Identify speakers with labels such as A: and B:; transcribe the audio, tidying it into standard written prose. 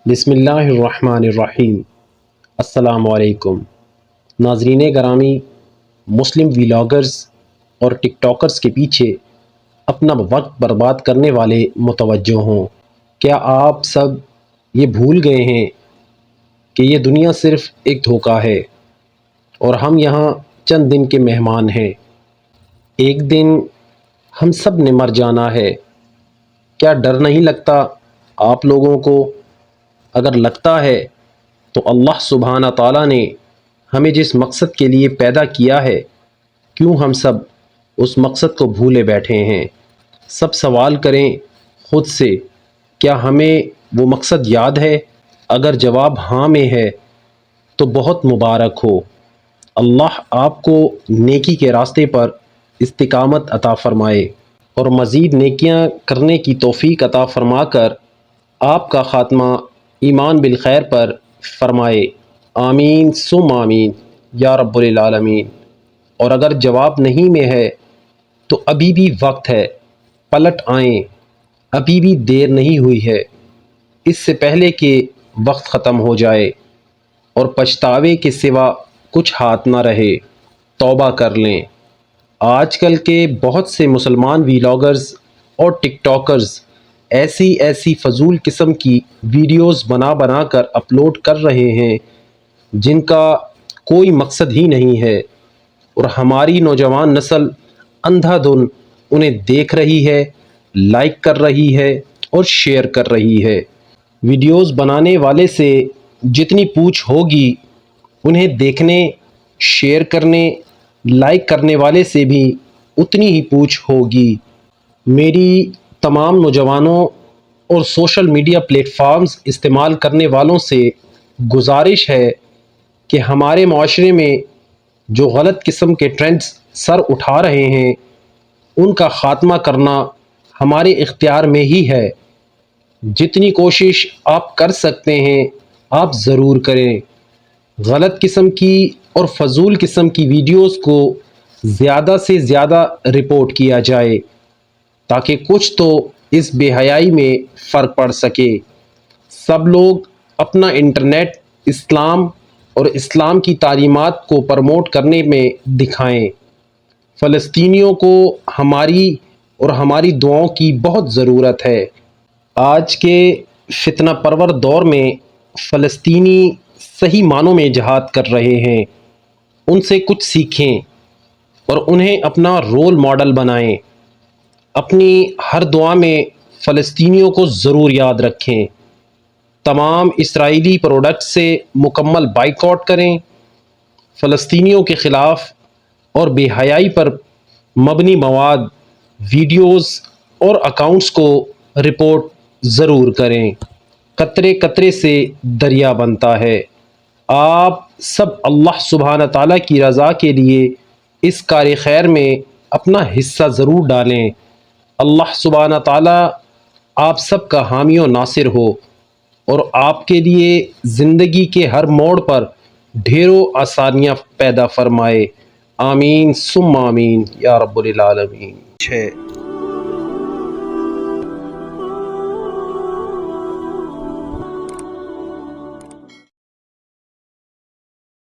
A: بسم اللہ الرحمن الرحیم۔ السلام علیکم ناظرین گرامی، مسلم ویلاگرز اور ٹک ٹاکرز کے پیچھے اپنا وقت برباد کرنے والے متوجہ ہوں۔ کیا آپ سب یہ بھول گئے ہیں کہ یہ دنیا صرف ایک دھوکہ ہے اور ہم یہاں چند دن کے مہمان ہیں؟ ایک دن ہم سب نے مر جانا ہے۔ کیا ڈر نہیں لگتا آپ لوگوں کو؟ اگر لگتا ہے تو اللہ سبحانہ تعالیٰ نے ہمیں جس مقصد کے لیے پیدا کیا ہے، کیوں ہم سب اس مقصد کو بھولے بیٹھے ہیں؟ سب سوال کریں خود سے، کیا ہمیں وہ مقصد یاد ہے؟ اگر جواب ہاں میں ہے تو بہت مبارک ہو۔ اللہ آپ کو نیکی کے راستے پر استقامت عطا فرمائے اور مزید نیکیاں کرنے کی توفیق عطا فرما کر آپ کا خاتمہ ایمان بالخیر پر فرمائے، آمین ثم آمین یا رب العالمین۔ اور اگر جواب نہیں میں ہے تو ابھی بھی وقت ہے، پلٹ آئیں، ابھی بھی دیر نہیں ہوئی ہے، اس سے پہلے کہ وقت ختم ہو جائے اور پچھتاوے کے سوا کچھ ہاتھ نہ رہے۔ توبہ کر لیں۔ آج کل کے بہت سے مسلمان ویلاگرز اور ٹک ٹاکرز ایسی فضول قسم کی ویڈیوز بنا بنا کر اپلوڈ کر رہے ہیں جن کا کوئی مقصد ہی نہیں ہے، اور ہماری نوجوان نسل اندھا دھن انہیں دیکھ رہی ہے، لائک کر رہی ہے اور شیئر کر رہی ہے۔ ویڈیوز بنانے والے سے جتنی پوچھ ہوگی، انہیں دیکھنے، شیئر کرنے، لائک کرنے والے سے بھی اتنی ہی پوچھ ہوگی۔ میری تمام نوجوانوں اور سوشل میڈیا پلیٹ فارمز استعمال کرنے والوں سے گزارش ہے کہ ہمارے معاشرے میں جو غلط قسم کے ٹرینڈز سر اٹھا رہے ہیں، ان کا خاتمہ کرنا ہمارے اختیار میں ہی ہے۔ جتنی کوشش آپ کر سکتے ہیں آپ ضرور کریں۔ غلط قسم کی اور فضول قسم کی ویڈیوز کو زیادہ سے زیادہ رپورٹ کیا جائے تاکہ کچھ تو اس بے حیائی میں فرق پڑ سکے۔ سب لوگ اپنا انٹرنیٹ اسلام اور اسلام کی تعلیمات کو پروموٹ کرنے میں دکھائیں۔ فلسطینیوں کو ہماری اور ہماری دعاؤں کی بہت ضرورت ہے۔ آج کے فتنہ پرور دور میں فلسطینی صحیح معنوں میں جہاد کر رہے ہیں۔ ان سے کچھ سیکھیں اور انہیں اپنا رول ماڈل بنائیں۔ اپنی ہر دعا میں فلسطینیوں کو ضرور یاد رکھیں۔ تمام اسرائیلی پروڈکٹس سے مکمل بائیکاٹ کریں۔ فلسطینیوں کے خلاف اور بے حیائی پر مبنی مواد، ویڈیوز اور اکاؤنٹس کو رپورٹ ضرور کریں۔ قطرے قطرے سے دریا بنتا ہے۔ آپ سب اللہ سبحانہ تعالیٰ کی رضا کے لیے اس کار خیر میں اپنا حصہ ضرور ڈالیں۔ اللہ سبحانہ تعالیٰ آپ سب کا حامی و ناصر ہو اور آپ کے لیے زندگی کے ہر موڑ پر ڈھیروں آسانیاں پیدا فرمائے، آمین ثم آمین یا رب العالمین۔